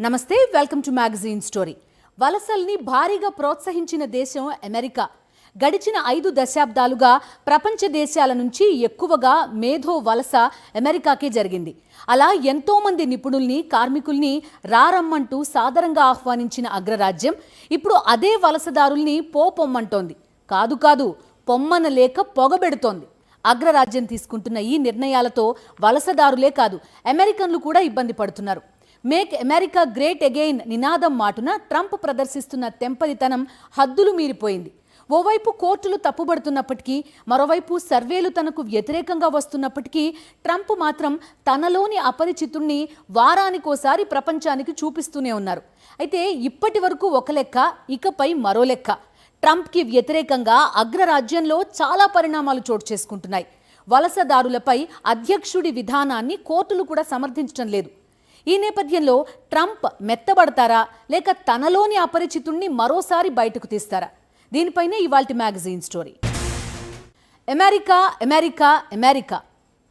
నమస్తే, welcome to magazine story. వలసల్ని భారీగా ప్రోత్సహించిన దేశం అమెరికా. గడిచిన 5 దశాబ్దాలుగా ప్రపంచ దేశాల నుంచి ఎక్కువగా మేధో వలస అమెరికాకే జరిగింది. అలా ఎంతోమంది నిపుణుల్ని, కార్మికుల్ని రారమ్మంటూ సాదరంగా ఆహ్వానించిన అగ్రరాజ్యం ఇప్పుడు అదే వలసదారుల్ని పొమ్మంటోంది. కాదు పొమ్మన లేక పొగబెడుతోంది. అగ్రరాజ్యం తీసుకుంటున్న ఈ నిర్ణయాలతో వలసదారులే కాదు, అమెరికన్లు కూడా ఇబ్బంది పడుతున్నారు. మేక్ అమెరికా గ్రేట్ అగైన్ నినాదం మాటున ట్రంప్ ప్రదర్శిస్తున్న తెంపరితనం హద్దులు మీరిపోయింది. ఓవైపు కోర్టులు తప్పుబడుతున్నప్పటికీ, మరోవైపు సర్వేలు తనకు వ్యతిరేకంగా వస్తున్నప్పటికీ ట్రంప్ మాత్రం తనలోని అపరిచితుణ్ణి వారానికోసారి ప్రపంచానికి చూపిస్తూనే ఉన్నారు. అయితే ఇప్పటి వరకు ఒక లెక్క, ఇకపై మరో లెక్క. ట్రంప్కి వ్యతిరేకంగా అగ్రరాజ్యంలో చాలా పరిణామాలు చోటు చేసుకుంటున్నాయి. వలసదారులపై అధ్యక్షుడి విధానాన్ని కోర్టులు కూడా సమర్థించడం లేదు. ఈ నేపథ్యంలో ట్రంప్ మెత్తబడతారా, లేక తనలోని అపరిచితుణ్ణి మరోసారి బయటకు తీస్తారా? దీనిపైనే ఇవాల్టి magazine story. America America America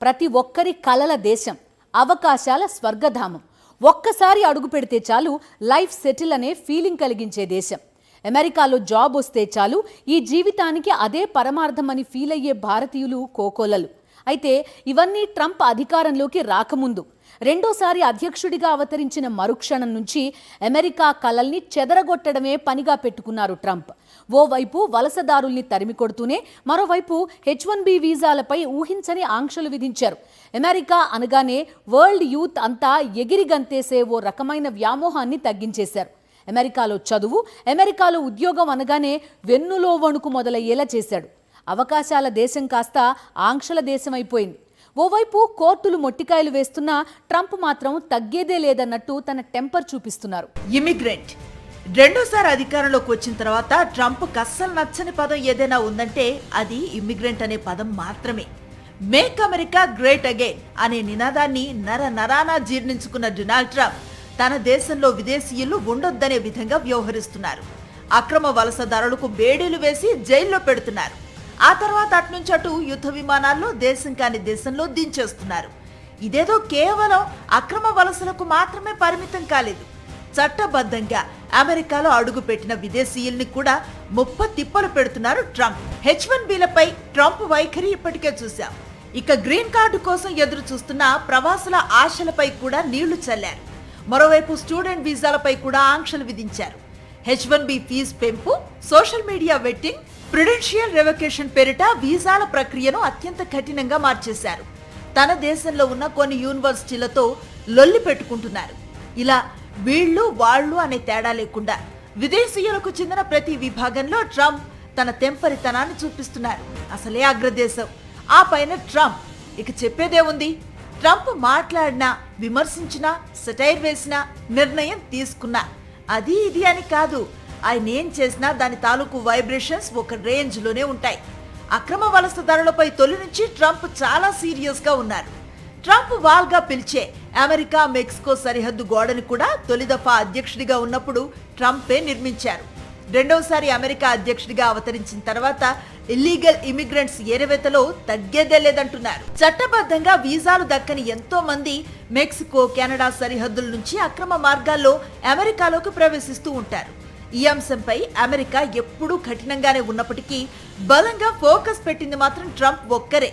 ప్రతి ఒక్కరి కలల దేశం, అవకాశాల స్వర్గధామం. ఒక్కసారి అడుగు పెడితే చాలు లైఫ్ సెటిల్ అనే ఫీలింగ్ కలిగించే దేశం. అమెరికాలో జాబ్ వస్తే చాలు ఈ జీవితానికి అదే పరమార్థమని ఫీల్ అయ్యే భారతీయులు కోకోలలు. అయితే ఇవన్నీ ట్రంప్ అధికారంలోకి రాకముందు. రెండోసారి అధ్యక్షుడిగా అవతరించిన మరుక్షణం నుంచి అమెరికా కలల్ని చెదరగొట్టడమే పనిగా పెట్టుకున్నారు ట్రంప్. ఓవైపు వలసదారుల్ని తరిమి కొడుతూనే మరోవైపు H-1B వీసాలపై ఊహించని ఆంక్షలు విధించారు. అమెరికా అనగానే వరల్డ్ యూత్ అంతా ఎగిరి గంతేసే ఓ రకమైన వ్యామోహాన్ని తగ్గించేశారు. అమెరికాలో చదువు, అమెరికాలో ఉద్యోగం అనగానే వెన్నులో వణుకు మొదలయ్యేలా చేశాడు. అవకాశాల దేశం కాస్త ఆంక్షల దేశం అయిపోయింది. ఓవైపు కోర్టులు మొట్టికాయలు వేస్తున్నా ట్రంప్ మాత్రం తగ్గేదే లేదన్నట్టు తన టెంపర్ చూపిస్తున్నారు. ఇమిగ్రెంట్ రెండోసారి అధికారంలోకి వచ్చిన తర్వాత ట్రంప్ అస్సలు నచ్చని పదం ఏదైనా ఉందంటే అది ఇమిగ్రెంట్ అనే పదం మాత్రమే. మేక్ అమెరికా గ్రేట్ అగైన్ అనే నినాదాన్ని నరానా జీర్ణించుకున్న డొనాల్డ్ ట్రంప్ తన దేశంలో విదేశీయులు ఉండొద్దనే విధంగా వ్యవహరిస్తున్నారు. అక్రమ వలసదారులకు బేడీలు వేసి జైల్లో పెడుతున్నారు. ఆ తర్వాత అట్నుంచి అటు యుద్ధ విమానాల్లో దేశం కాని దేశంలో దించేస్తున్నారు. ఇదేదో కేవలం అక్రమ వలసలకు మాత్రమే పరిమితం కాలేదు. చట్టబద్ధంగా అమెరికాలో అడుగుపెట్టిన విదేశీయుల్ని కూడా తిప్పలు పెడుతున్నారు ట్రంప్. H-1Bలపై ట్రంప్ వైఖరి ఇప్పటికే చూశాం. ఇక గ్రీన్ కార్డు కోసం ఎదురు చూస్తున్న ప్రవాసుల ఆశలపై కూడా నీళ్లు చల్లారు. మరోవైపు స్టూడెంట్ వీసాలపై కూడా ఆంక్షలు విధించారు. H-1B ఫీజు పెంపు, సోషల్ మీడియా వెట్టింగ్, ప్రుడెన్షియల్ రెవొకేషన్ పేరిట వీసాల ప్రక్రియను అత్యంత కఠినంగా మార్చేశారు. తన దేశంలో ఉన్న కొన్ని యూనివర్సిటీలతో లొల్లి పెట్టుకుంటున్నారు. ఇలా వీళ్ళు వాళ్ళు అనే తేడా లేకుండా విదేశీయులకు చెందిన ప్రతి విభాగంలో ట్రంప్ తన తెంపరితనాన్ని చూపిస్తున్నారు. అసలే అగ్రదేశం. ఆ పైన ట్రంప్ ఇక చెప్పేదే ఉంది. ట్రంప్ మాట్లాడినా, విమర్శించినా, సెటైర్ వేసినా, నిర్ణయం తీసుకున్నా అది ఇది అని కాదు. ఆయన ఏం చేసినా దాని తాలూకు వైబ్రేషన్స్ ఒక రేంజ్ లోనే ఉంటాయి. అక్రమ వలసదారులపై తొలి నుంచి ట్రంప్ చాలా సీరియస్ గా ఉన్నారు. ట్రంప్ వాల్గా పిలిచే అమెరికా మెక్సికో సరిహద్దు గోడని కూడా తొలి దఫా అధ్యక్షుడిగా ఉన్నప్పుడు ట్రంపే నిర్మించారు. రెండోసారి అమెరికా అధ్యక్షుడిగా అవతరించిన తర్వాత ఇల్లీగల్ ఇమిగ్రెంట్స్ ఏరవేతలో తగ్గేదే లేదంటున్నారు. చట్టబద్ధంగా వీసాలు దక్కని ఎంతో మంది మెక్సికో, కెనడా సరిహద్దుల నుంచి అక్రమ మార్గాల్లో అమెరికాలోకి ప్రవేశిస్తూ ఉంటారు. ఈ అంశంపై అమెరికా ఎప్పుడూ కఠినంగానే ఉన్నప్పటికీ బలంగా ఫోకస్ పెట్టింది మాత్రం ట్రంప్ ఒక్కరే.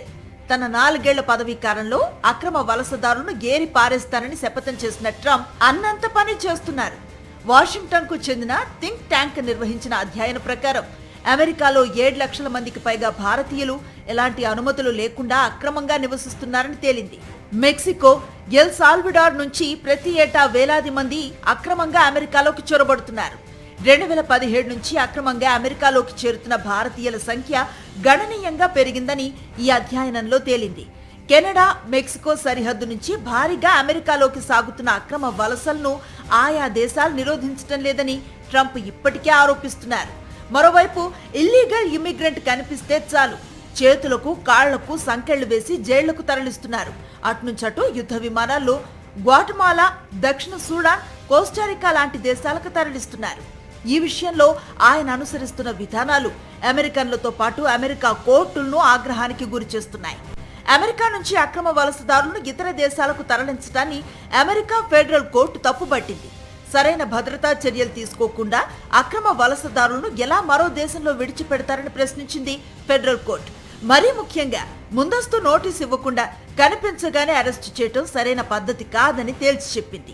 తన 4 ఏళ్ల పదవీ కాలంలో అక్రమ వలసదారులను గేరి పారేస్తానని శపథం చేసిన ట్రంప్ అన్నంత పని చేస్తున్నారు. వాషింగ్టన్ కు చెందిన థింక్ ట్యాంక్ నిర్వహించిన అధ్యయనం ప్రకారం అమెరికాలో 7 లక్షల మందికి పైగా భారతీయులు ఎలాంటి అనుమతులు లేకుండా అక్రమంగా నివసిస్తున్నారని తేలింది. మెక్సికో, ఎల్ సాల్వడార్ నుంచి ప్రతి ఏటా వేలాది మంది అక్రమంగా అమెరికాలోకి చొరబడుతున్నారు. 2017 నుంచి అక్రమంగా అమెరికాలోకి చేరుతున్న భారతీయుల సంఖ్య గణనీయంగా పెరిగిందని ఈ అధ్యయనంలో తేలింది. కెనడా, మెక్సికో సరిహద్దు నుంచి భారీగా అమెరికాలోకి సాగుతున్న అక్రమ వలసలను ఆయా దేశాలు నిరోధించడం లేదని ట్రంప్ ఇప్పటికే ఆరోపిస్తున్నారు. మరోవైపు ఇల్లీగల్ ఇమిగ్రెంట్ కనిపిస్తే చాలు చేతులకు కాళ్లకు సంకెళ్లు వేసి జైళ్లకు తరలిస్తున్నారు. అట్నుంచటు యుద్ధ విమానాల్లో గ్వాటమాలా, దక్షిణ సూడాన్, కోస్టారికా లాంటి దేశాలకు తరలిస్తున్నారు. ఈ విషయంలో ఆయన అనుసరిస్తున్న విధానాలు అమెరికన్లతో పాటు అమెరికా కోర్టులను ఆగ్రహానికి గురి చేస్తున్నాయి. అమెరికా నుంచి అక్రమ వలసదారులను ఇతర దేశాలకు తరలించడాన్ని అమెరికా ఫెడరల్ కోర్టు తప్పుపట్టింది. సరైన భద్రతా చర్యలు తీసుకోకుండా అక్రమ వలసదారులను ఎలా మరో దేశంలో విడిచిపెడతారని ప్రశ్నించింది ఫెడరల్ కోర్టు. మరీ ముఖ్యంగా ముందస్తు నోటీసు ఇవ్వకుండా కనిపించగానే అరెస్టు చేయటం సరైన పద్ధతి కాదని తేల్చి చెప్పింది.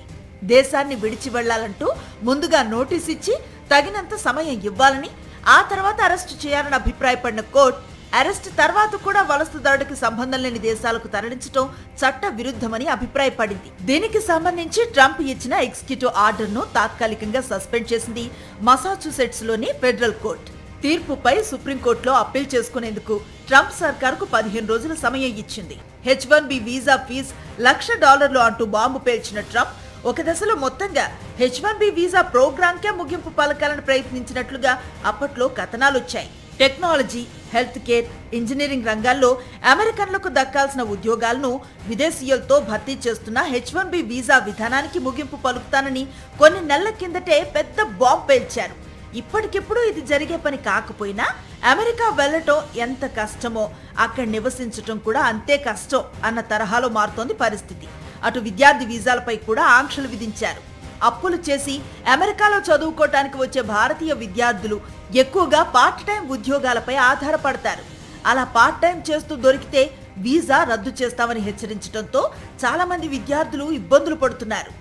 దేశాన్ని విడిచి వెళ్లాలంటూ ముందుగా నోటీసు ఇచ్చి తగినంత సమయం ఇవ్వాలని, ఆ తర్వాత అరెస్టు చేయాలని అభిప్రాయపడిన కోర్టు అరెస్ట్ తర్వాత కూడా వలసదారుడికి సంబంధం లేని దేశాలకు తరలించడం చట్ట విరుద్ధమని అభిప్రాయపడింది. దీనికి సంబంధించి ట్రంప్ ఇచ్చిన ఎగ్జిక్యూటివ్ ఆర్డర్ను తాత్కాలికంగా సస్పెండ్ చేసింది మసాచుసెట్స్ లోని ఫెడరల్ కోర్టు. తీర్పుపై సుప్రీంకోర్టులో అప్పీల్ చేసుకునేందుకు ట్రంప్ సర్కారుకు 15 రోజుల సమయం ఇచ్చింది. H1B వీసా ఫీజు $1,00,000 అంటూ బాంబు పేల్చిన ట్రంప్ ఒక దశలో మొత్తంగా H1B వీసా ప్రోగ్రాంకే ముగింపు పలకాలని ప్రయత్నించినట్లుగా అప్పట్లో కథనాలొచ్చాయి. టెక్నాలజీ, హెల్త్ కేర్, ఇంజనీరింగ్ రంగాల్లో అమెరికన్లకు దక్కాల్సిన ఉద్యోగాలను విదేశీయులతో భర్తీ చేస్తున్న H1B వీసా విధానానికి ముగింపు పలుకుతానని కొన్ని నెలల కిందటే పెద్ద బాంబు పేల్చారు. ఇప్పటికిప్పుడు ఇది జరిగే పని కాకపోయినా అమెరికా వెళ్లటం ఎంత కష్టమో అక్కడ నివసించటం కూడా అంతే కష్టం అన్న తరహాలో మారుతోంది పరిస్థితి. అటు విద్యార్థి వీసాలపై కూడా ఆంక్షలు విధించారు. అప్పులు చేసి అమెరికాలో చదువుకోవటానికి వచ్చే భారతీయ విద్యార్థులు ఎక్కువగా పార్ట్ టైం ఉద్యోగాలపై ఆధారపడతారు. అలా పార్ట్ టైం చేస్తూ దొరికితే వీసా రద్దు చేస్తామని హెచ్చరించడంతో చాలా మంది విద్యార్థులు ఇబ్బందులు పడుతున్నారు.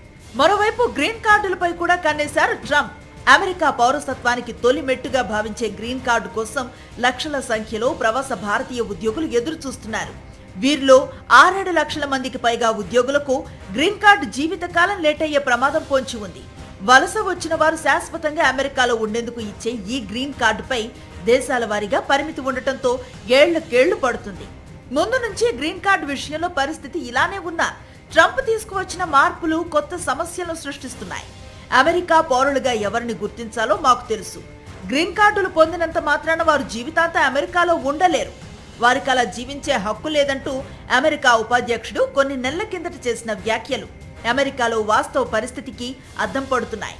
మరోవైపు గ్రీన్ కార్డులపై కూడా కన్నేశారు ట్రంప్. అమెరికా పౌరసత్వానికి తొలి మెట్టుగా భావించే గ్రీన్ కార్డు కోసం లక్షల సంఖ్యలో ప్రవాస భారతీయ ఉద్యోగులు ఎదురు చూస్తున్నారు. వీరిలో 6-7 లక్షల మందికి పైగా ఉద్యోగులకు గ్రీన్ కార్డు జీవితకాలం లేట్ అయ్యే ప్రమాదం పొంచి ఉంది. వలస వచ్చిన వారు శాశ్వతంగా అమెరికాలో ఉండేందుకు ఇచ్చే ఈ గ్రీన్ కార్డుపై దేశాల వారీగా పరిమితి ఉండటంతో ఏళ్లకేళ్లు పడుతుంది. ముందు నుంచి గ్రీన్ కార్డు విషయంలో పరిస్థితి ఇలానే ఉన్నా ట్రంప్ తీసుకువచ్చిన మార్పులు కొత్త సమస్యలను సృష్టిస్తున్నాయి. అమెరికా పౌరులుగా ఎవరిని గుర్తించాలో మాకు తెలుసు. గ్రీన్ కార్డులు పొందినంత మాత్రాన వారు జీవితాంతం అమెరికాలో ఉండలేరు. వారికి అలా జీవించే హక్కు లేదంటూ అమెరికా ఉపాధ్యక్షుడు కొన్ని నెలల కిందట చేసిన వ్యాఖ్యలు అమెరికాలో వాస్తవ పరిస్థితికి అద్దం పడుతున్నాయి.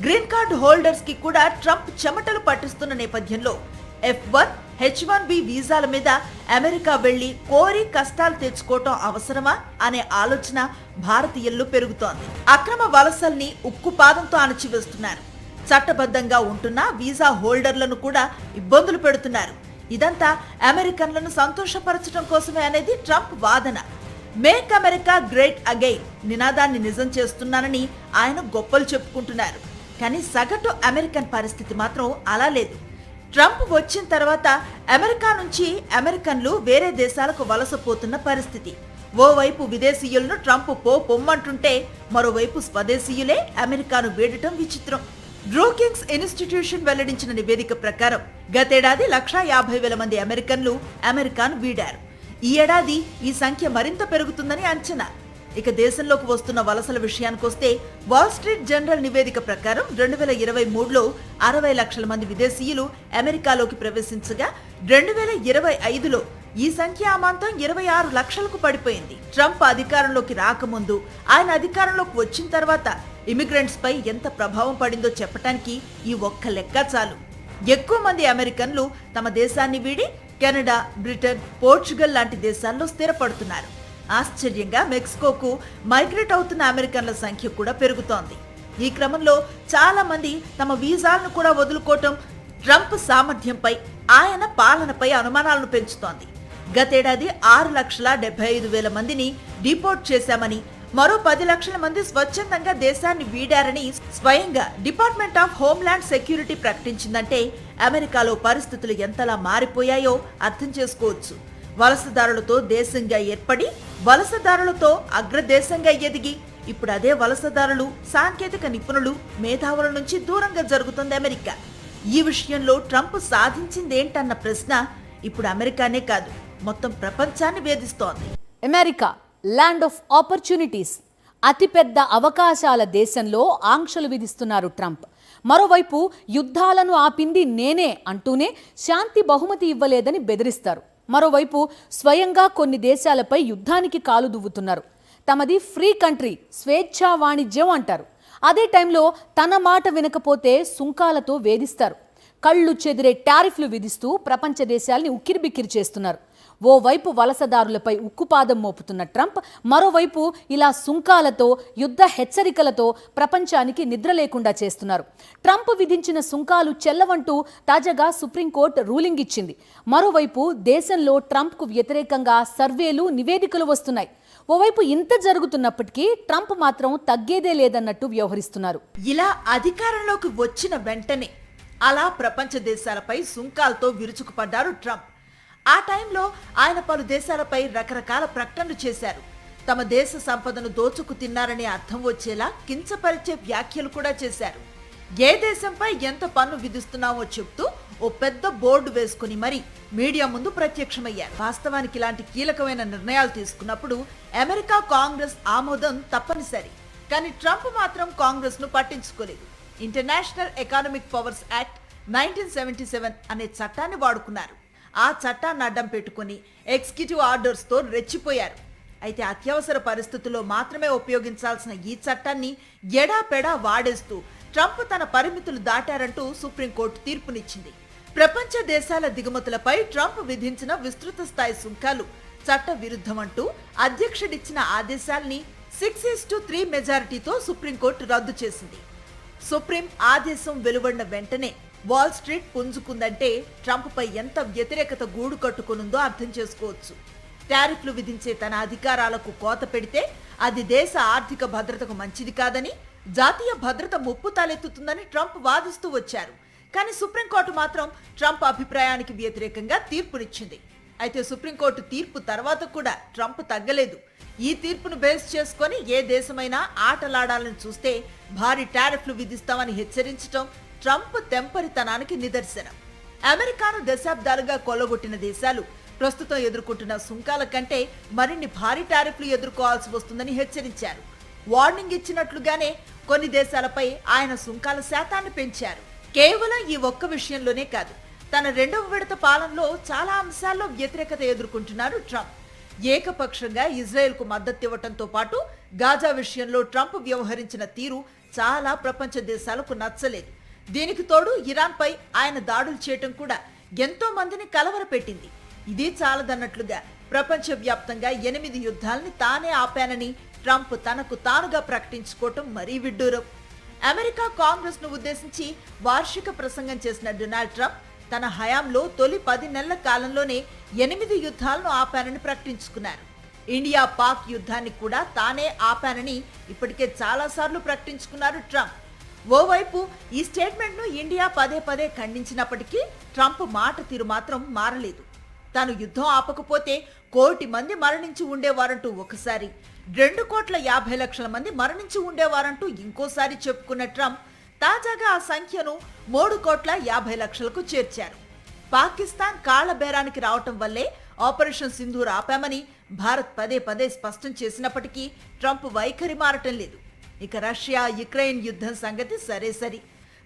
గ్రీన్ కార్డు హోల్డర్స్ కి కూడా ట్రంప్ చెమటలు పట్టిస్తున్న నేపథ్యంలో F1, H1B వీసాల మీద అమెరికా వెళ్లి కోరి కష్టాలు తెచ్చుకోవటం అవసరమా అనే ఆలోచన భారతీయుల్లో పెరుగుతోంది. అక్రమ వలసల్ని ఉక్కుపాదంతో అణచివేస్తున్నారు. చట్టబద్ధంగా ఉంటున్న వీసా హోల్డర్లను కూడా ఇబ్బందులు పెడుతున్నారు. ఇదంతా అమెరికన్లను సంతోషపరచడం కోసమే అనేది ట్రంప్ వాదన. మేక్ అమెరికా గ్రేట్ అగైన్ నినాదాన్ని నిజం చేస్తున్నానని ఆయన గొప్పలు చెప్పుకుంటున్నారు. కానీ సగటు అమెరికన్ పరిస్థితి మాత్రం అలా లేదు. ట్రంప్ వచ్చిన తర్వాత అమెరికా నుంచి అమెరికన్లు వేరే దేశాలకు వలసపోతున్న పరిస్థితి. ఓవైపు విదేశీయులను ట్రంప్ పొమ్మంటుంటే మరోవైపు స్వదేశీయులే అమెరికాను వీడటం విచిత్రం. బ్రూకింగ్స్ ఇన్స్టిట్యూషన్ వెల్లడించిన నివేదిక ప్రకారం గతేడాది 150,000 మంది అమెరికన్లు అమెరికాను వీడారు. ఈ ఏడాది ఈ సంఖ్య మరింత పెరుగుతుందని అంచనా. ఇక దేశంలోకి వస్తున్న వలసల విషయానికొస్తే వాల్ స్ట్రీట్ జర్నల్ నివేదిక ప్రకారం 2023లో 60 లక్షల మంది విదేశీయులు అమెరికాలోకి ప్రవేశించగా 2025లో ఈ సంఖ్య అమాంతం 26 లక్షలకు పడిపోయింది. ట్రంప్ అధికారంలోకి రాకముందు, ఆయన అధికారంలోకి వచ్చిన తర్వాత ఇమిగ్రెంట్స్ పై ఎంత ప్రభావం పడిందో చెప్పటానికి ఈ ఒక్క లెక్క చాలు. ఎక్కువ మంది అమెరికన్లు తమ దేశాన్ని వీడి కెనడా, బ్రిటన్, పోర్చుగల్ లాంటి దేశాల్లో స్థిరపడుతున్నారు. ఆశ్చర్యంగా మెక్సికోకు మైగ్రేట్ అవుతున్న అమెరికన్ల సంఖ్య కూడా పెరుగుతోంది. ఈ క్రమంలో చాలా మంది తమ వీసాలను కూడా వదులుకోవటం ట్రంప్ సామర్థ్యంపై, ఆయన పాలనపై అనుమానాలను పెంచుతోంది. గతేడాది 6,75,000 మందిని డిపోర్ట్ చేశామని, మరో 10 లక్షల మంది స్వచ్ఛందంగా దేశాన్ని వీడారని స్వయంగా డిపార్ట్మెంట్ ఆఫ్ హోమ్లాండ్ సెక్యూరిటీ ప్రకటించిందంటే అమెరికాలో పరిస్థితులు ఎంతలా మారిపోయాయో అర్థం చేసుకోవచ్చు. వలసదారులతో దేశంగా ఏర్పడి, వలసదారులతో అగ్రదేశంగా ఎదిగి, ఇప్పుడు అదే వలసదారులు, సాంకేతిక నిపుణులు, మేధావుల నుంచి దూరంగా జరుగుతుంది అమెరికా. ఈ విషయంలో ట్రంప్ సాధించిందేంటన్న ప్రశ్న ఇప్పుడు అమెరికానే కాదు, మొత్తం ప్రపంచాన్ని వేధిస్తోంది. అమెరికా ల్యాండ్ ఆఫ్ ఆపర్చునిటీస్, అతిపెద్ద అవకాశాల దేశంలో ఆంక్షలు విధిస్తున్నారు ట్రంప్. మరోవైపు యుద్ధాలను ఆపింది నేనే అంటూనే శాంతి బహుమతి ఇవ్వలేదని బెదిరిస్తారు. మరోవైపు స్వయంగా కొన్ని దేశాలపై యుద్ధానికి కాలు దువ్వుతున్నారు. తమది ఫ్రీ కంట్రీ, స్వేచ్ఛా వాణిజ్యం అంటారు. అదే టైంలో తన మాట వినకపోతే సుంకాలతో వేధిస్తారు. కళ్ళు చెదిరే టారిఫ్లు విధిస్తూ ప్రపంచ దేశాల్ని ఉక్కిరిబిక్కిరి చేస్తున్నారు. ఓవైపు వలసదారులపై ఉక్కుపాదం మోపుతున్న ట్రంప్ మరోవైపు ఇలా సుంకాలతో యుద్ధ హెచ్చరికలతో ప్రపంచానికి నిద్ర లేకుండా చేస్తున్నారు. ట్రంప్ విధించిన సుంకాలు చెల్లవంటూ తాజాగా సుప్రీంకోర్టు రూలింగ్ ఇచ్చింది. మరోవైపు దేశంలో ట్రంప్కు వ్యతిరేకంగా సర్వేలు, నివేదికలు వస్తున్నాయి. ఓవైపు ఇంత జరుగుతున్నప్పటికీ ట్రంప్ మాత్రం తగ్గేదే లేదన్నట్టు వ్యవహరిస్తున్నారు. ఇలా అధికారంలోకి వచ్చిన వెంటనే అలా ప్రపంచ దేశాలపై సుంకాలతో విరుచుకుపడ్డారు ట్రంప్. ఆ టైంలో ఆయన పలు దేశాలపై రకరకాల ప్రకటనలు చేశారు. తమ దేశ సంపదను దోచుకు తిన్నారనే అర్థం వచ్చేలా కించపరిచే వ్యాఖ్యలు కూడా చేశారు. ఏ దేశంపై ఎంత పన్ను విధిస్తున్నామో చెప్తూ ఓ పెద్ద బోర్డు వేసుకుని మరి మీడియా ముందు ప్రత్యక్షమయ్యారు. వాస్తవానికి ఇలాంటి కీలకమైన నిర్ణయాలు తీసుకున్నప్పుడు అమెరికా కాంగ్రెస్ ఆమోదం తప్పనిసరి. కానీ ట్రంప్ మాత్రం కాంగ్రెస్ ను పట్టించుకోలేదు. ఇంటర్నేషనల్ ఎకనామిక్ పవర్స్ యాక్ట్ 1977 అనే చట్టాన్ని వాడుకున్నారు. ఆ చట్టాన్ని అడ్డం పెట్టుకుని ఎగ్జిక్యూటివ్ ఆర్డర్స్ తో రెచ్చిపోయారు. అయితే అత్యవసర పరిస్థితుల్లో మాత్రమే ఉపయోగించాల్సిన ఈ చట్టాన్ని ఎడాపెడా వాడేస్తూ ట్రంప్ తన పరిమితులు దాటారంటూ సుప్రీంకోర్టు తీర్పునిచ్చింది. ప్రపంచ దేశాల దిగుమతులపై ట్రంప్ విధించిన విస్తృత స్థాయి సుంకాలు చట్ట విరుద్ధమంటూ అధ్యక్షుడిచ్చిన ఆదేశాల్ని 6-3 మెజారిటీతో సుప్రీంకోర్టు రద్దు చేసింది. సుప్రీం ఆదేశం వెలువడిన వెంటనే వాల్ స్ట్రీట్ పుంజుకుందంటే ట్రంప్ పై ఎంత వ్యతిరేకత గూడు కట్టుకునుందో అర్థం చేసుకోవచ్చు. టారిఫ్లు విధించే తన అధికారాలకు కోత పెడితే అది దేశ ఆర్థిక భద్రతకు మంచిది కాదని, జాతీయ భద్రత ముప్పు తలెత్తుతుందని ట్రంప్ వాదిస్తూ వచ్చారు. కానీ సుప్రీంకోర్టు మాత్రం ట్రంప్ అభిప్రాయానికి వ్యతిరేకంగా తీర్పునిచ్చింది. అయితే సుప్రీంకోర్టు తీర్పు తర్వాత కూడా ట్రంప్ తగ్గలేదు. ఈ తీర్పును బేస్ చేసుకొని ఏ దేశమైనా ఆటలాడాలని చూస్తే భారీ టారిఫ్లు విధిస్తామని హెచ్చరించడం ట్రంప్ తెంపరితనానికి నిదర్శనం. అమెరికాను దశాబ్దాలుగా కొల్లగొట్టిన దేశాలు ప్రస్తుతం ఎదుర్కొంటున్న సుంకాల కంటే మరిన్ని భారీ టారిఫ్లు ఎదుర్కోవాల్సి వస్తుందని హెచ్చరించారు. వార్నింగ్ ఇచ్చినట్లుగానే కొన్ని దేశాలపై ఆయన సుంకాల శాతాన్ని పెంచారు. కేవలం ఈ ఒక్క విషయంలోనే కాదు, తన రెండవ విడత పాలనలో చాలా అంశాల్లో వ్యతిరేకత ఎదుర్కొంటున్నారు ట్రంప్. ఏకపక్షంగా ఇజ్రాయెల్కు మద్దతు ఇవ్వడంతో పాటు గాజా విషయంలో ట్రంప్ వ్యవహరించిన తీరు చాలా ప్రపంచ దేశాలకు నచ్చలేదు. దీనికి తోడు ఇరాన్పై ఆయన దాడులు చేయటం కూడా ఎంతో మందిని కలవరపెట్టింది. ఇది చాలదన్నట్లుగా ప్రపంచవ్యాప్తంగా 8 యుద్ధాల్ని తానే ఆపానని ట్రంప్ తనకు తానుగా ప్రకటించుకోవటం మరీ విడ్డూరం. అమెరికా కాంగ్రెస్ ను ఉద్దేశించి వార్షిక ప్రసంగం చేసిన డొనాల్డ్ ట్రంప్ తన హయాంలో తొలి 10 నెలల కాలంలోనే 8 యుద్ధాలను ఆపానని ప్రకటించుకున్నారు. ఇండియా పాక్ యుద్ధాన్ని కూడా తానే ఆపానని ఇప్పటికే చాలాసార్లు ప్రకటించుకున్నారు ట్రంప్. ఓవైపు ఈ స్టేట్మెంట్ ను ఇండియా పదే ఖండించినప్పటికీ ట్రంప్ మాట తీరు మాత్రం మారలేదు. తాను యుద్ధం ఆపకపోతే 1 కోటి మంది మరణించి ఉండేవారంటూ ఒకసారి, 2,50,00,000 మంది మరణించి ఉండేవారంటూ ఇంకోసారి చెప్పుకున్న ట్రంప్ తాజాగా ఆ సంఖ్యను 3,50,00,000కు చేర్చారు. పాకిస్తాన్ కాళ్ల బేరానికి రావటం వల్లే ఆపరేషన్ సింధూర్ ఆపామని భారత్ పదే స్పష్టం చేసినప్పటికీ ట్రంప్ వైఖరి మారటం లేదు. ఇక రష్యా యుక్రెయిన్ యుద్ధం సంగతి సరే,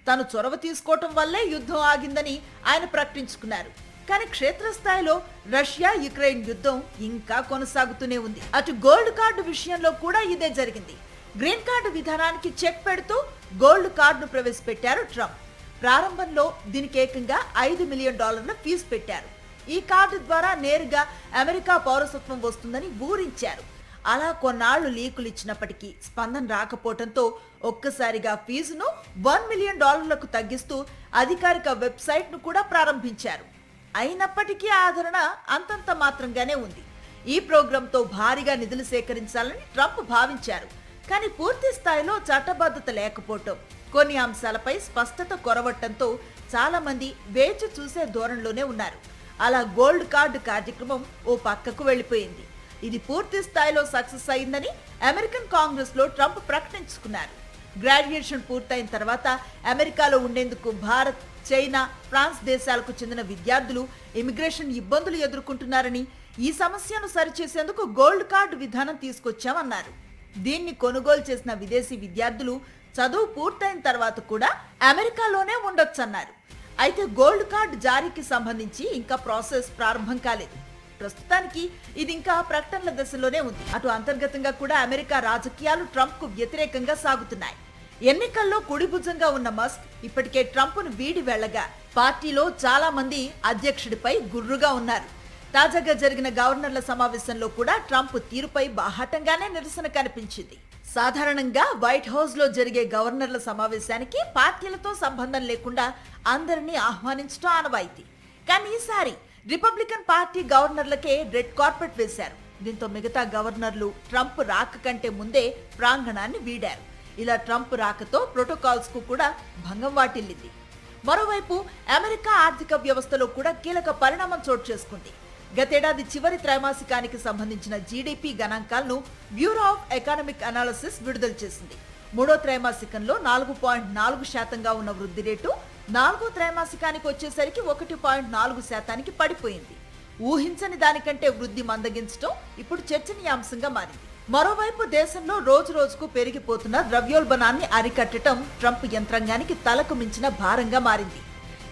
తాను చొరవ తీసుకోవటం వల్లే యుద్ధం ఆగిందని ఆయన ప్రకటించుకున్నారు. కానీ క్షేత్రస్థాయిలో రష్యా యుక్రెయిన్ యుద్ధం ఇంకా కొనసాగుతూనే ఉంది. అటు గోల్డ్ కార్డు విషయంలో కూడా ఇదే జరిగింది. గ్రీన్ కార్డు విధానానికి చెక్ పెడుతూ గోల్డ్ కార్డును ప్రవేశపెట్టారు ట్రంప్. ప్రారంభంలో దీనికి ఏకంగా $5 మిలియన్ ఫీజు పెట్టారు. ఈ కార్డు ద్వారా నేరుగా అమెరికా పౌరసత్వం వస్తుందని ఊరించారు. అలా కొన్నాళ్లు లీకులు ఇచ్చినప్పటికీ స్పందన రాకపోవడంతో ఒక్కసారిగా ఫీజును $1 మిలియన్ తగ్గిస్తూ అధికారిక వెబ్సైట్ ను కూడా ప్రారంభించారు. అయినప్పటికీ ఆదరణ అంతంత మాత్రంగానే ఉంది. ఈ ప్రోగ్రాంతో భారీగా నిధులు సేకరించాలని ట్రంప్ భావించారు. కానీ పూర్తి స్థాయిలో చట్టబద్ధత లేకపోవటం, కొన్ని అంశాలపై స్పష్టత కొరవటంతో చాలా మంది వేచి చూసే ధోరణిలోనే ఉన్నారు. అలా గోల్డ్ కార్డు కార్యక్రమం ఓ పక్కకు వెళ్లిపోయింది. ఇది పూర్తి స్థాయిలో సక్సెస్ అయిందని అమెరికన్ కాంగ్రెస్ లో ట్రంప్ ప్రకటించుకున్నారు. గ్రాడ్యుయేషన్ పూర్తయిన తర్వాత అమెరికాలో ఉండేందుకు భారత్, చైనా, ఫ్రాన్స్ దేశాలకు చెందిన విద్యార్థులు ఇమిగ్రేషన్ ఇబ్బందులు ఎదుర్కొంటున్నారని, ఈ సమస్యను సరిచేసేందుకు గోల్డ్ కార్డు విధానం తీసుకొచ్చామన్నారు. దీన్ని కొనుగోలు చేసిన విదేశీ విద్యార్థులు చదువు పూర్తయిన తర్వాత కూడా అమెరికాలోనే ఉండొచ్చన్నారు. అయితే గోల్డ్ కార్డు జారీకి సంబంధించి ఇంకా ప్రాసెస్ ప్రారంభం కాలేదు. ప్రస్తుతానికి ఇది ఇంకా ప్రకటనల దశలోనే ఉంది. అటు అంతర్గతంగా కూడా అమెరికా రాజకీయాలు ట్రంప్ కు వ్యతిరేకంగా సాగుతున్నాయి. ఎన్నికల్లో కుడిభుజంగా ఉన్న మస్క్ ఇప్పటికే ట్రంప్ ను వీడి వెళ్లగా పార్టీలో చాలా మంది అధ్యక్షుడిపై గుర్రుగా ఉన్నారు. తాజాగా జరిగిన గవర్నర్ల సమావేశంలో కూడా ట్రంప్ తీరుపై బాహాటంగానే నిరసన కనిపించింది. సాధారణంగా వైట్ హౌస్ లో జరిగే గవర్నర్ల సమావేశానికి పార్టీలతో సంబంధం లేకుండా అందరినీ ఆహ్వానించడం ఆనవాయితీ. కానీ ఈసారి రిపబ్లికన్ పార్టీ గవర్నర్లకే రెడ్ కార్పెట్ వేశారు. దీంతో మిగతా గవర్నర్లు ట్రంప్ రాక కంటే ముందే ప్రాంగణాన్ని వీడారు. ఇలా ట్రంప్ రాకతో ప్రోటోకాల్స్ కు కూడా భంగం వాటిల్లింది. మరోవైపు అమెరికా ఆర్థిక వ్యవస్థలో కూడా కీలక పరిణామం చోటు చేసుకుంది. గతేడాది చివరి త్రైమాసికానికి సంబంధించిన జీడీపీ గణాంకాలను బ్యూరో ఆఫ్ ఎకనామిక్ అనాలిసిస్ విడుదల చేసింది. మూడో త్రైమాసికంలో 4.4% ఉన్న వృద్ధి రేటు 4వ త్రైమాసికానికి వచ్చేసరికి 1.4% పడిపోయింది. ఊహించని దానికంటే వృద్ధి మందగించడం ఇప్పుడు చర్చనీయాంశంగా మారింది. మరోవైపు దేశంలో రోజు రోజుకు పెరిగిపోతున్న ద్రవ్యోల్బణాన్ని అరికట్టడం ట్రంప్ యంత్రాంగానికి తలకు మించిన భారంగా మారింది.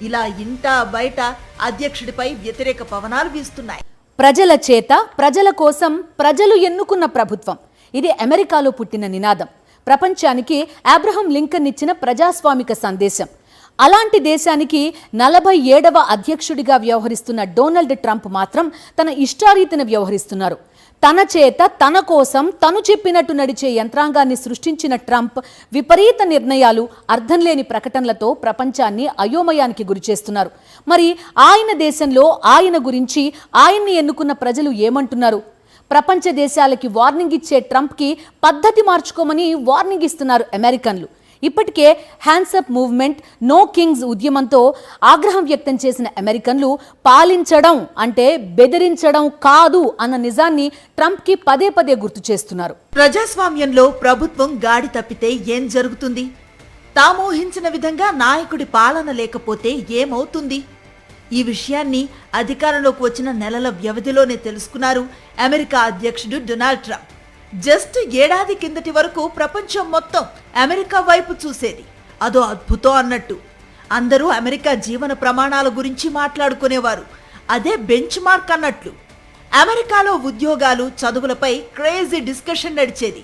ఇలా ఇంట బయట అధ్యక్షుడిపై వ్యతిరేక పవనాలు వీస్తున్నాయి. ప్రజల చేత ప్రజల కోసం ప్రజలు ఎన్నుకున్న ప్రభుత్వం, ఇది అమెరికాలో పుట్టిన నినాదం. ప్రపంచానికి అబ్రహం లింకన్ ఇచ్చిన ప్రజాస్వామిక సందేశం. అలాంటి దేశానికి 47వ అధ్యక్షుడిగా వ్యవహరిస్తున్న డొనాల్డ్ ట్రంప్ మాత్రం తన ఇష్టారీతిన వ్యవహరిస్తున్నారు. తన చేత తన కోసం తను చెప్పినట్టు నడిచే యంత్రాంగాన్ని సృష్టించిన ట్రంప్ విపరీత నిర్ణయాలు, అర్థం లేని ప్రకటనలతో ప్రపంచాన్ని అయోమయానికి గురిచేస్తున్నారు. మరి ఆయన దేశంలో ఆయన గురించి ఆయన్ని ఎన్నుకున్న ప్రజలు ఏమంటున్నారు? ప్రపంచ దేశాలకి వార్నింగ్ ఇచ్చే ట్రంప్కి పద్ధతి మార్చుకోమని వార్నింగ్ ఇస్తున్నారు అమెరికన్లు. ఇప్పటికే హ్యాండ్సప్ మూవ్మెంట్, నో కింగ్స్ ఉద్యమంతో ఆగ్రహం వ్యక్తం చేసిన అమెరికన్లు పాలించడం అంటే బెదిరించడం కాదు అన్న నిజాన్ని ట్రంప్కి పదే పదే గుర్తు చేస్తున్నారు. ప్రజాస్వామ్యంలో ప్రభుత్వం గాడి తప్పితే ఏం జరుగుతుంది? తామూహించిన విధంగా నాయకుడి పాలన లేకపోతే ఏమవుతుంది? ఈ విషయాన్ని అధికారంలోకి వచ్చిన నెలల వ్యవధిలోనే తెలుసుకున్నారు అమెరికా అధ్యక్షుడు డొనాల్డ్ ట్రంప్. జస్ట్ ఏడాది కిందటి వరకు ప్రపంచం మొత్తం అమెరికా వైపు చూసేది. అదో అద్భుతం అన్నట్టు అందరూ అమెరికా జీవన ప్రమాణాల గురించి మాట్లాడుకునేవారు. అదే బెంచ్ మార్క్ అన్నట్లు. అమెరికాలో ఉద్యోగాలు, చదువులపై క్రేజీ డిస్కషన్ నడిచేది.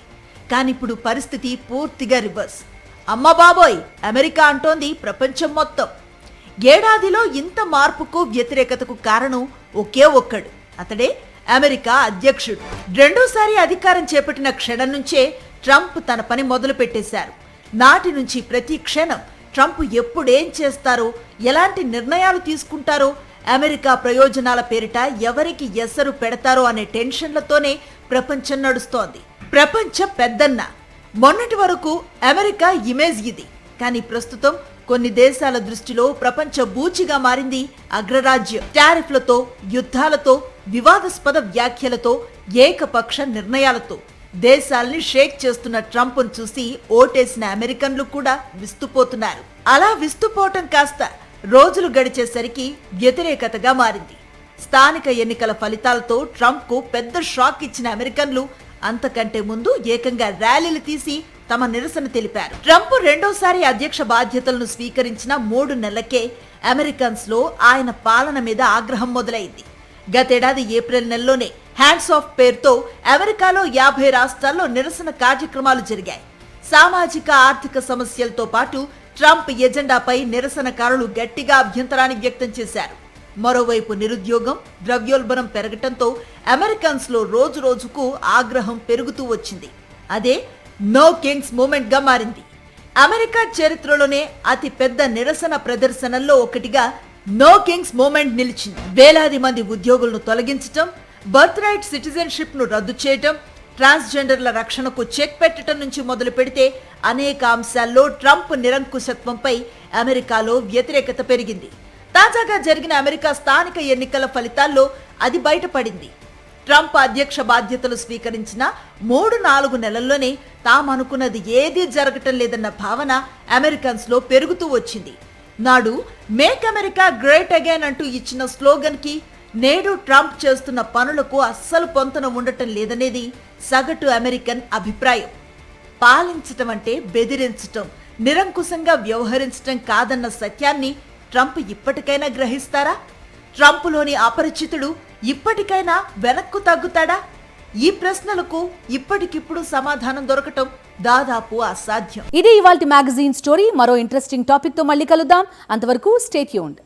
కానీ ఇప్పుడు పరిస్థితి పూర్తిగా రివర్స్. అమ్మ బాబోయ్, అమెరికా అంటోంది ప్రపంచం మొత్తం. ఏడాదిలో ఇంత మార్పుకు, వ్యతిరేకతకు కారణం ఒకే ఒక్కడు. అతడే అమెరికా అధ్యక్షుడు. రెండోసారి అధికారం చేపట్టిన క్షణం నుంచే ట్రంప్ తన పని మొదలు పెట్టేశారు. నాటి నుంచి ప్రతి క్షణం ట్రంప్ ఎప్పుడేం చేస్తారో, ఎలాంటి నిర్ణయాలు తీసుకుంటారో, అమెరికా ప్రయోజనాల పేరిట ఎవరికి ఎసరు పెడతారో అనే టెన్షన్లతోనే ప్రపంచం నడుస్తోంది. ప్రపంచ పెద్దన్న. మొన్నటి వరకు అమెరికా ఇమేజ్ ఇది. కానీ ప్రస్తుతం కొన్ని దేశాల దృష్టిలో ప్రపంచ బూచిగా మారింది అగ్రరాజ్యం. టారిఫ్లతో, యుద్ధాలతో, వివాదాస్పద వ్యాఖ్యలతో, ఏకపక్ష నిర్ణయాలతో దేశాల్ని షేక్ చేస్తున్న ట్రంప్ను చూసి ఓటేసిన అమెరికన్లు కూడా విస్తుపోతున్నారు. అలా విస్తుపోవటం కాస్త రోజులు గడిచేసరికి వ్యతిరేకతగా మారింది. స్థానిక ఎన్నికల ఫలితాలతో ట్రంప్కు పెద్ద షాక్ ఇచ్చిన అమెరికన్లు అంతకంటే ముందు ఏకంగా ర్యాలీలు తీసి తమ నిరసన తెలిపారు. ట్రంప్ రెండోసారి అధ్యక్ష బాధ్యతలను స్వీకరించిన 3 నెలలకే అమెరికన్స్ లో ఆయన పాలన మీద ఆగ్రహం మొదలైంది. గతేడాది ఏప్రిల్ నెలలోనే హ్యాండ్స్ ఆఫ్ పేరుతో అమెరికాలో 50 రాష్ట్రాల్లో నిరసన కార్యక్రమాలు జరిగాయి. సామాజిక, ఆర్థిక సమస్యలతో పాటు ట్రంప్ ఎజెండాపై నిరసనకారులు గట్టిగా అభ్యంతరాన్ని వ్యక్తం చేశారు. మరోవైపు నిరుద్యోగం, ద్రవ్యోల్బణం పెరగటంతో అమెరికన్స్ లో రోజు రోజుకు ఆగ్రహం పెరుగుతూ వచ్చింది. అదే నో కింగ్స్ మూమెంట్ గా మారింది. అమెరికా చరిత్రలోనే అతి పెద్ద నిరసన ప్రదర్శనల్లో ఒకటిగా నో కింగ్స్ మూమెంట్ నిలిచింది. వేలాది మంది ఉద్యోగులను తొలగించటం, బర్త్ రైట్ సిటిజన్షిప్ ను రద్దు చేయటం, ట్రాన్స్జెండర్ల రక్షణకు చెక్ పెట్టడం నుంచి మొదలు పెడితే అనేక అంశాల్లో ట్రంప్ నిరంకుశత్వంపై అమెరికాలో వ్యతిరేకత పెరిగింది. తాజాగా జరిగిన అమెరికా స్థానిక ఎన్నికల ఫలితాల్లో అది బయటపడింది. ట్రంప్ అధ్యక్ష బాధ్యతలు స్వీకరించిన 3-4 నెలల్లోనే తామనుకున్నది ఏదీ జరగటం లేదన్న భావన అమెరికన్స్ లో పెరుగుతూ వచ్చింది. నాడు మేక్ అమెరికా గ్రేట్ అగైన్ అంటూ ఇచ్చిన స్లోగన్ కి నేడు ట్రంప్ చేస్తున్న పనులకు అస్సలు పొంతన ఉండటం లేదనేది సగటు అమెరికన్ అభిప్రాయం. పాలించటం అంటే బెదిరించటం, నిరంకుశంగా వ్యవహరించటం కాదన్న సత్యాన్ని ట్రంప్ ఇప్పటికైనా గ్రహిస్తారా? ట్రంప్లోని అపరిచితుడు ఇప్పటికైనా వెనక్కు తగ్గుతాడా? ఈ ప్రశ్నలకు ఇప్పటికిప్పుడు సమాధానం దొరకటం దాదాపు అసాధ్యం. ఇది ఇవాల్టి మ్యాగజైన్ స్టోరీ. మరో ఇంట్రెస్టింగ్ టాపిక్ తో మళ్ళీ కలుద్దాం. అంతవరకు స్టే ట్యూన్డ్.